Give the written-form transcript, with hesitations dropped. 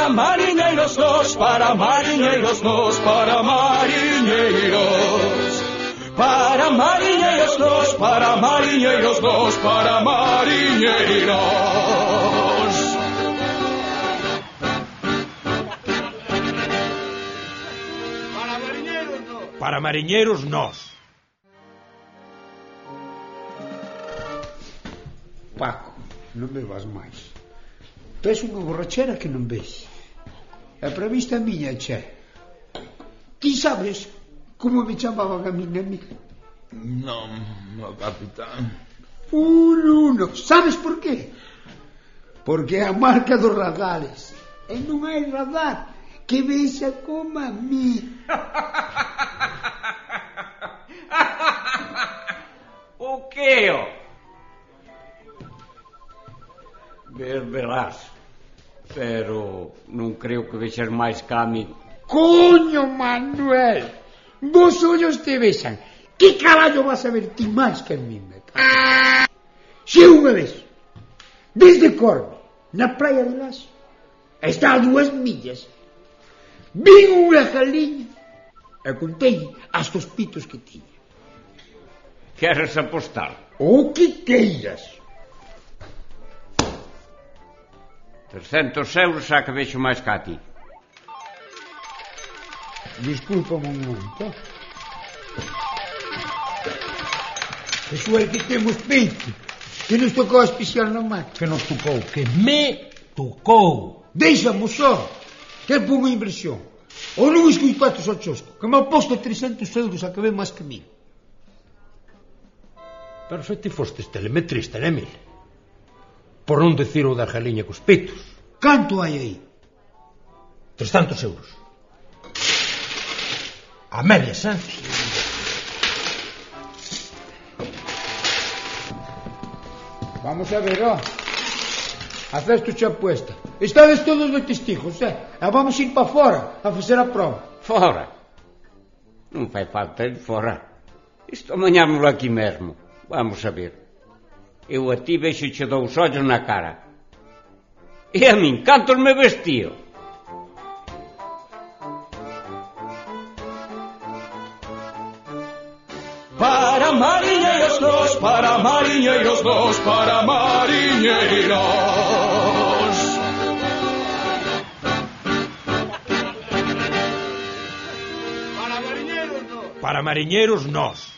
Para mariñeiros nós, para mariñeiros nós, para mariñeiros. Para mariñeiros nós, para mariñeiros nós, para mariñeiros. Para mariñeiros nós. Para mariñeiros nós. Paco, non bebas máis. Tes unha borrachera que non ves. É prevista a miña, che. Ti sabes como me chamaban a miña amiga? Non, capitán. Uno. Sabes por qué? Porque é a marca dos radares. E non hai radar que vexa como a mí. O que, ó? Verás, pero non creo que vexas máis ca amigo. Coño, Manuel, vos ollos te vexan. Que carallo vas a ver ti máis que a mí, me cago? Se unha vez, desde Corme, na praia de Laxo, está a 2 millas, vin unha galiña e contei as dos pitos que tiña. Queres apostar? O que queiras. 300 euros xa que vexo máis ca ti. Disculpa un momento. Eso é que temos peito, que nos tocou especial no mar. Que nos tocou, que me tocou. Déixamo só, que é por unha inversión. Ou non escoitatos ao chosco, que me aposto 300 euros a que ve máis que mí. Pero se ti fostes telemetrista, Emil. Por non decir o da galiña cos pitos. Canto hai aí? 300 euros. A medias, eh? Vamos a ver, ó. Acesto xa puesta. Estades todos de testigos, E vamos ir para fora a facer a prova. Fora? Non fai falta ir fora. Isto amañámoslo aquí mesmo. Vamos a ver. Eu a ti vexoche 2 ollos na cara. E a min, cantos me vestío? Para mariñeiros nós, para mariñeiros nós, para mariñeiros. Para mariñeiros nós. Para mariñeiros nós.